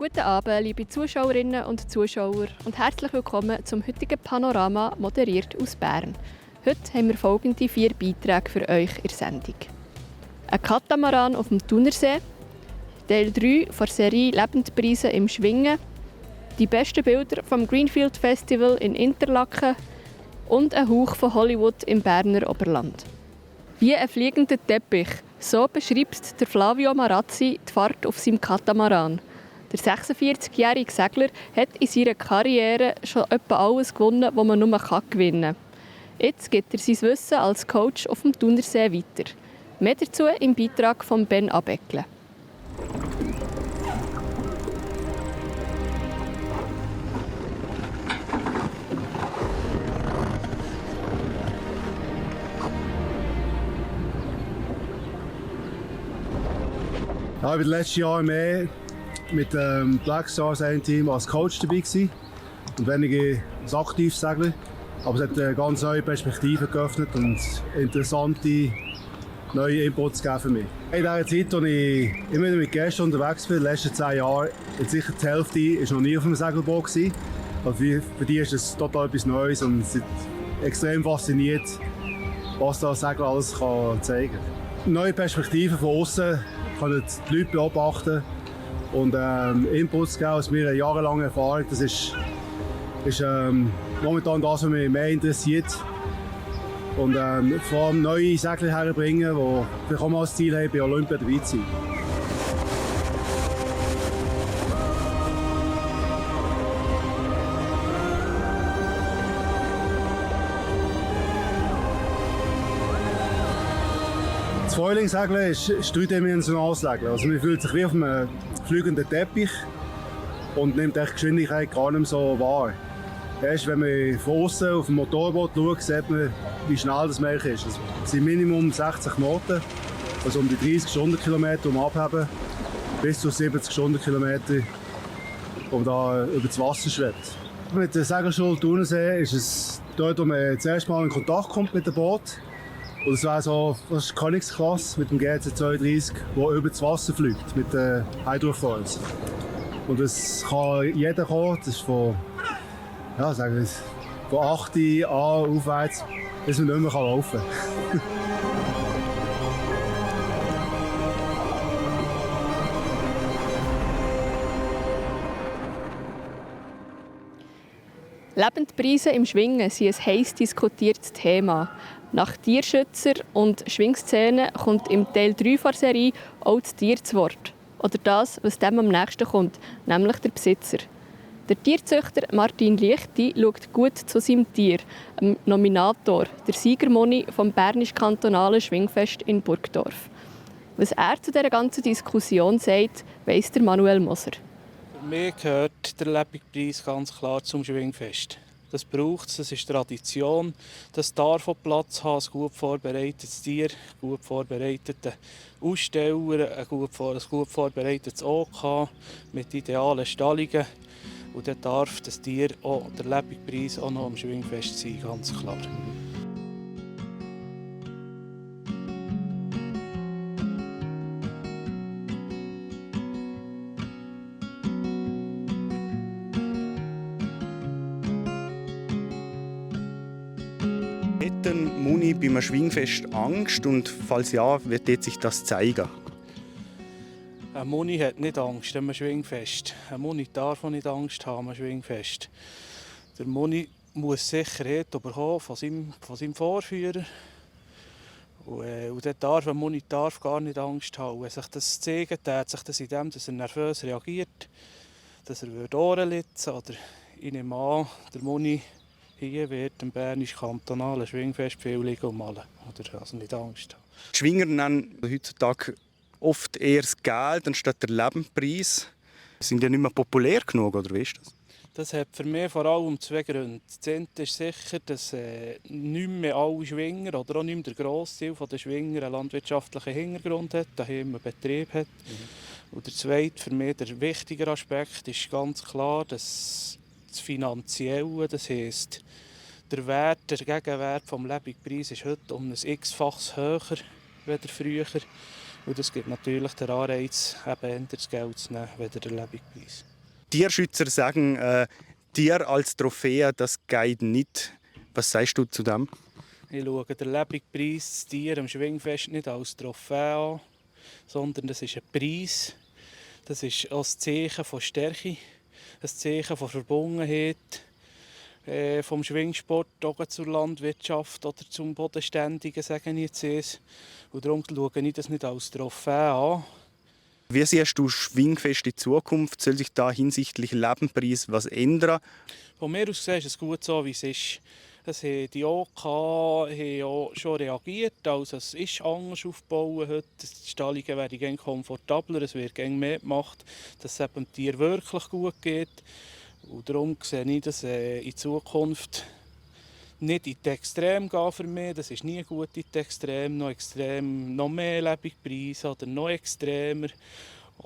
Guten Abend, liebe Zuschauerinnen und Zuschauer und herzlich willkommen zum heutigen Panorama, moderiert aus Bern. Heute haben wir folgende 4 Beiträge für euch in der Sendung. Ein Katamaran auf dem Thunersee, Teil 3 der Serie «Lebendpreise im Schwingen», die besten Bilder vom Greenfield Festival in Interlaken und ein Hauch von Hollywood im Berner Oberland. Wie ein fliegender Teppich, so beschreibt der Flavio Marazzi die Fahrt auf seinem Katamaran. Der 46-jährige Segler hat in seiner Karriere schon etwa alles gewonnen, was man nur gewinnen kann. Jetzt gibt er sein Wissen als Coach auf dem Thunersee weiter. Mehr dazu im Beitrag von Ben Abeckle. Ja, ich war letztes Jahr mehr mit dem Black Stars Team als Coach dabei gewesen und weniger als Aktivsegler. Aber es hat eine ganz neue Perspektive geöffnet und interessante neue Inputs gegeben für mich. In dieser Zeit, als ich immer wieder mit Gästen unterwegs bin, in den letzten 10 Jahren, sicher die Hälfte war noch nie auf einem Segelboot gewesen. Also für die ist das total etwas Neues und sie sind extrem fasziniert, was da Segler alles zeigen kann. Neue Perspektiven von außen können die Leute beobachten und Inputs geben aus meiner jahrelangen Erfahrung. Das ist momentan das, was mich mehr interessiert. Und vor allem neue Segler herbringen, die vielleicht auch mal als Ziel haben, bei Olympia dabei zu sein. Das Foiling-Segeln ist 3-dimensionales Segeln. Also man fühlt sich wie auf einem fliegenden Teppich und nimmt die Geschwindigkeit gar nicht mehr so wahr. Erst wenn man von außen auf dem Motorboot schaut, sieht man, wie schnell das Meer ist. Es sind Minimum 60 Knoten, also um die 30 Stundenkilometer abheben, bis zu 70 Stundenkilometer, um da über das Wasser schwebt. Mit der Segelschule Thunersee ist es dort, wo man zuerst mal in Kontakt kommt mit dem Boot. Und das wäre so die Königsklasse mit dem GC32, der über das Wasser fliegt, mit den Hydrofoils. Und das kann jeder kommen, das ist von 8 an aufwärts, bis man nicht mehr laufen kann. Lebendpreise im Schwingen sind ein heiß diskutiertes Thema. Nach Tierschützer und Schwingszenen kommt im Teil 3 der Serie auch das Tier zu Wort. Oder das, was dem am nächsten kommt, nämlich der Besitzer. Der Tierzüchter Martin Liechti schaut gut zu seinem Tier, dem Nominator, der Siegermoni vom Bernisch-Kantonalen Schwingfest in Burgdorf. Was er zu dieser ganzen Diskussion sagt, weiss der Manuel Moser. Für mich gehört der Lebendpreis ganz klar zum Schwingfest. Das braucht es, das ist Tradition. Das darf auch Platz haben, ein gut vorbereitetes Tier, einen gut vorbereiteten Aussteller, ein gut vorbereitetes OK mit idealen Stallungen. Und dann darf das Tier, auch der Lebendpreis, auch noch am Schwingfest sein, ganz klar. Hat ein Muni beim Schwingfest Angst und falls ja, wird sich das zeigen? Ein Muni hat nicht Angst am Schwingfest. Ein Muni darf auch nicht Angst haben am Schwingfest. Der Muni muss Sicherheit bekommen von seinem Vorführer. Und der Muni darf gar nicht Angst haben. Wenn sich das zeigt, tät sich das in dem, dass er nervös reagiert, dass er Ohren litzen oder ich nehme an, der Muni hier wird im Bernisch-Kantonalen Schwingfest viel liegen und malen. Oder also nicht Angst haben. Die Schwinger nennen heutzutage oft eher das Geld anstatt der Lebendpreis. Sind ja nicht mehr populär genug, oder wie ist das? Das hat für mich vor allem 2 Gründe. Das eine ist sicher, dass nicht mehr alle Schwinger oder auch nicht mehr der Grossteil der Schwinger einen landwirtschaftlichen Hintergrund hat, daheim einen Betrieb hat. Und der zweite, für mich der wichtigere Aspekt, ist ganz klar, dass das Finanzielle, das heisst, der Gegenwert des Lebendpreises ist heute um ein x-faches höher als früher. Und das gibt natürlich den Anreiz, eben eher das Geld zu nehmen, als der Lebendpreis. Tierschützer sagen, Tier als Trophäe, das geht nicht. Was sagst du zu dem? Ich schaue den Lebendpreis, das Tier am Schwingfest nicht als Trophäe an, sondern das ist ein Preis. Das ist auch ein Zeichen von Stärke, ein Zeichen von Verbundenheit vom Schwingsport auch zur Landwirtschaft oder zum Bodenständigen, sage ich jetzt. Und darum schaue ich das nicht als Trophäe an. Wie siehst du Schwingfest in Zukunft? Soll sich da hinsichtlich Lebendpreis was ändern? Von mir aus gesehen ist es gut so, wie es ist. Die OK haben auch schon reagiert, also es ist anders aufgebaut heute. Die Stallungen werden immer komfortabler, es wird immer mehr gemacht, dass es dem Tier wirklich gut geht. Und darum sehe ich, dass in Zukunft nicht in die Extrem gehen für mich. Das ist nie gut in die Extrem, noch mehr Lebendpreise oder noch extremer.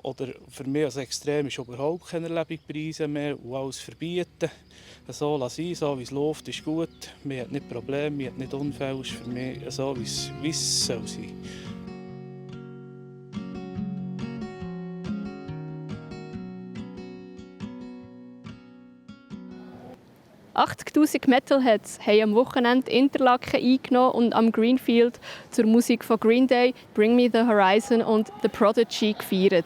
Oder für mich als Extrem ist überhaupt keine Lebendpreise mehr und alles verbieten. So lassen, so wie es läuft, ist gut. Man hat nicht Probleme, man hat nicht Unfälle. Ist für mich so, wie es soll sein. 80'000 Metalheads haben am Wochenende Interlaken eingenommen und am Greenfield zur Musik von Green Day, Bring Me the Horizon und The Prodigy gefeiert.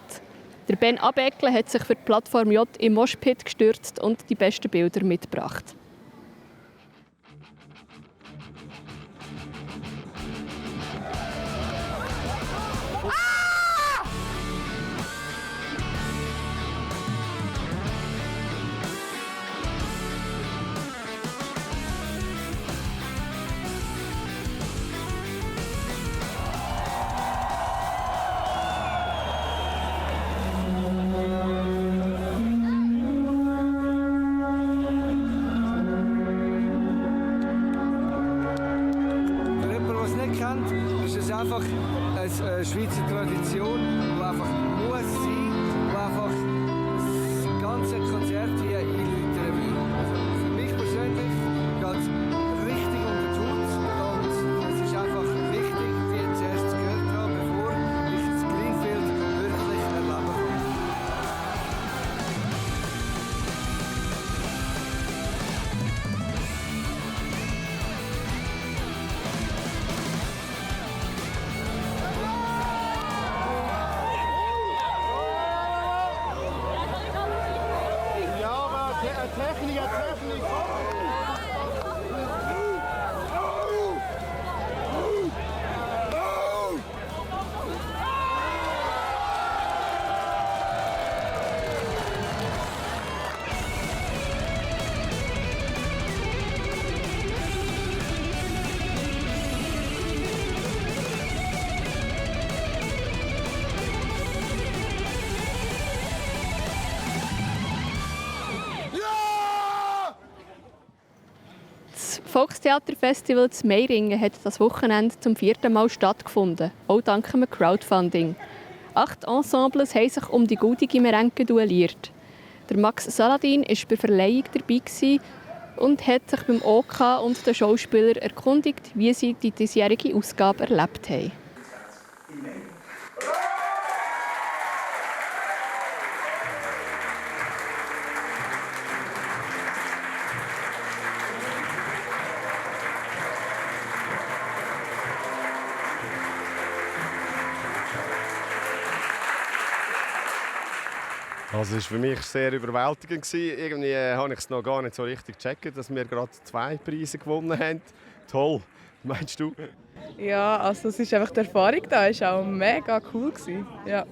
Der Ben Abeckle hat sich für die Plattform J im Moshpit gestürzt und die besten Bilder mitgebracht. Ist es einfach eine Schweizer Tradition, die einfach muss sein, die einfach das ganze Konzert hier einläutern will. Also für mich persönlich geht es richtig unter die Haut und es ist einfach wichtig, wie ich zuerst gehört habe, bevor ich das Greenfield wirklich erleben kann. Das Volkstheaterfestival in Meiringen hat das Wochenende zum 4. Mal stattgefunden, auch dank einem Crowdfunding. 8 Ensembles haben sich um die goldige Merengue duelliert. Der Max Saladin war bei der Verleihung dabei und hat sich beim OK und den Schauspielern erkundigt, wie sie die diesjährige Ausgabe erlebt haben. Also es war für mich sehr überwältigend. Irgendwie habe ich es noch gar nicht so richtig gecheckt, dass wir gerade 2 Preise gewonnen haben. Toll, meinst du? Ja, also es ist einfach die Erfahrung da, es war auch mega cool. Ja,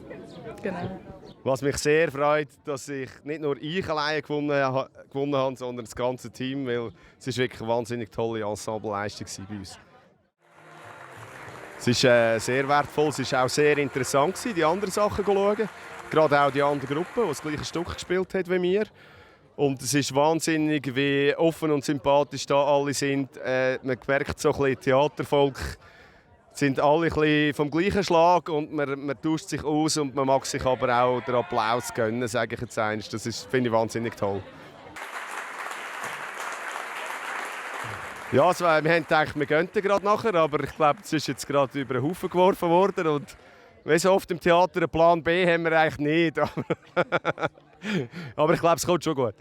genau. Was mich sehr freut, dass ich nicht nur ich alleine gewonnen habe, sondern das ganze Team, weil es ist wirklich eine wahnsinnig tolle Ensembleleistung bei uns. Es ist sehr wertvoll, es war auch sehr interessant, die anderen Sachen zu schauen. Gerade auch die andere Gruppe, die das gleiche Stück gespielt hat wie wir. Und es ist wahnsinnig, wie offen und sympathisch da alle sind. Man merkt so ein bisschen, Theatervolk sind alle ein bisschen vom gleichen Schlag und man tauscht sich aus und man mag sich aber auch den Applaus gönnen, sage ich jetzt einmal. Das finde ich wahnsinnig toll. Ja, also, wir haben gedacht, wir gehen gerade nachher, aber ich glaube, es ist jetzt gerade über den Haufen geworfen worden und wie so oft im Theater einen Plan B haben wir eigentlich nicht. Aber ich glaube, es kommt schon gut.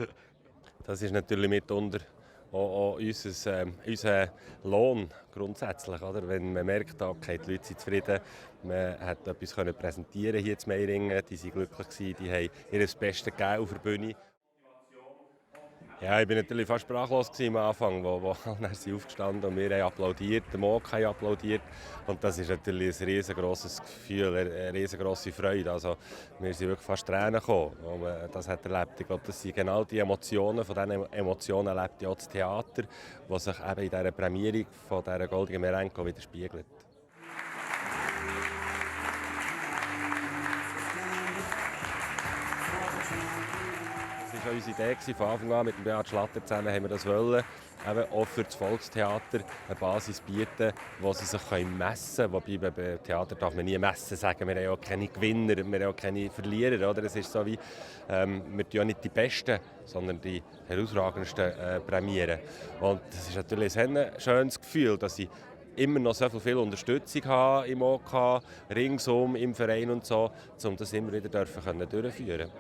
Das ist natürlich mitunter auch unser Lohn grundsätzlich. Oder? Wenn man merkt, okay, die Leute sind zufrieden, man hat etwas präsentieren hier in Meiringen, die waren glücklich gewesen, die haben ihr Bestes gegeben auf der Bühne. Ja, ich war natürlich fast sprachlos am Anfang, wo dann sind aufgestanden und wir haben applaudiert, der Mock hat applaudiert. Und das ist natürlich ein riesengroßes Gefühl, eine riesengroße Freude. Also, wir sind wirklich fast Tränen gekommen, als man das hat erlebt. Ich glaube, das sind genau die Emotionen, von diesen Emotionen lebt ja auch das Theater, was sich eben in dieser Prämierung von dieser Goldenen Merenko widerspiegelt. Das war unsere Idee von Anfang an. Mit dem Beat Schlatter zusammen haben wir das wollen. Eben auch für das Volkstheater eine Basis bieten, wo sie sich messen können. Wobei beim Theater darf man nie messen sagen. Wir haben ja keine Gewinner, wir haben auch keine Verlierer. Oder? Es ist so wie, wir tun ja nicht die Besten, sondern die herausragendsten prämieren. Und das ist natürlich ein schönes Gefühl, dass sie immer noch so viel Unterstützung haben im OK, ringsum, im Verein und so, um das immer wieder durchführen.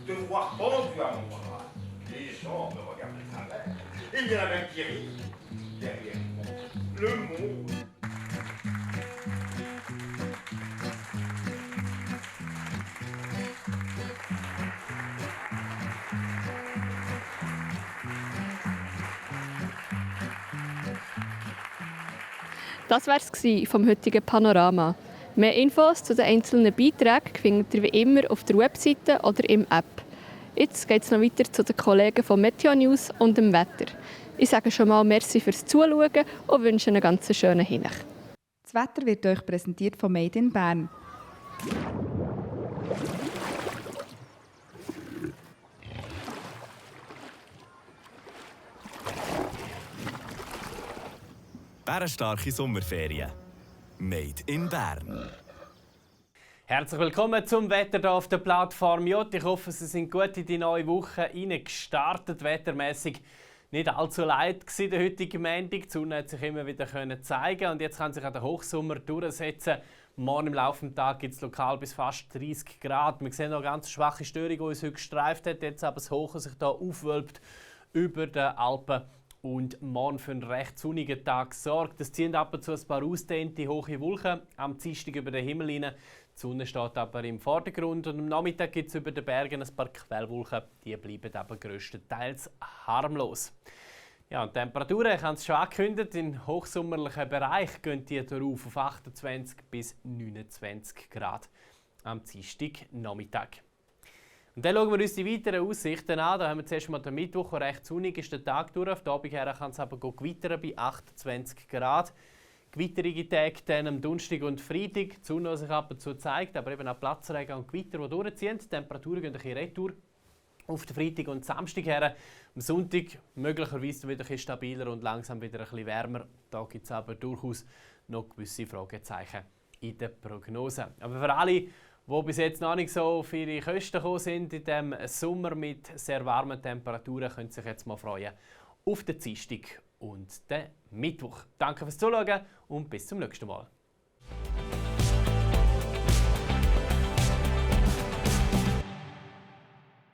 Te voir pendu à mon bras. Les gens me regardent de travers. Et il y en a même qui rient. Derrière moi, le monde. Das war es vom heutigen Panorama. Mehr Infos zu den einzelnen Beiträgen findet ihr wie immer auf der Webseite oder im App. Jetzt geht es noch weiter zu den Kollegen von Meteo News und dem Wetter. Ich sage schon mal merci fürs Zuschauen und wünsche einen ganz schönen Hinech. Das Wetter wird euch präsentiert von Made in Bern. Bärenstarke Sommerferien. Made in Bern. Herzlich willkommen zum Wetter hier auf der Plattform J. Ich hoffe, Sie sind gut in die neue Woche gestartet. Wettermäßig nicht allzu leid war der heutige Montag. Die Sonne hat sich immer wieder zeigen und jetzt kann sich auch der Hochsommer durchsetzen. Morgen im Laufe des Tages gibt es lokal bis fast 30 Grad. Wir sehen noch eine ganz schwache Störung, die uns heute gestreift hat. Jetzt aber das Hoch sich hier aufwölbt über den Alpen. Und morgen für einen recht sonnigen Tag sorgt. Es ziehen ab und zu ein paar ausdehnte hohe Wolken am Dienstag über den Himmel hinein. Die Sonne steht aber im Vordergrund und am Nachmittag gibt es über den Bergen ein paar Quellwolken. Die bleiben aber grösstenteils harmlos. Ja, und die Temperaturen, ich habe es schon angekündigt, im hochsommerlichen Bereich gehen die darauf auf 28 bis 29 Grad am Dienstag Nachmittag. Und dann schauen wir uns die weiteren Aussichten an. Da haben wir zuerst mal den Mittwoch, der recht sonnig ist, der Tag durch. Auf den Abend her kann es aber gewittern bei 28 Grad. Gewitterige Tage dann am Donnerstag und Freitag. Die Sonne, die sich ab und zu zeigt, aber eben auch Platzregen und Gewitter, die durchziehen. Die Temperaturen gehen ein bisschen retour auf den Freitag und Samstag her. Am Sonntag möglicherweise wieder ein bisschen stabiler und langsam wieder ein bisschen wärmer. Da gibt es aber durchaus noch gewisse Fragezeichen in der Prognose. Aber für alle, die bis jetzt noch nicht so auf ihre Kosten gekommen sind in diesem Sommer mit sehr warmen Temperaturen, können sich jetzt mal freuen auf den Dienstag und den Mittwoch. Danke fürs Zuschauen und bis zum nächsten Mal.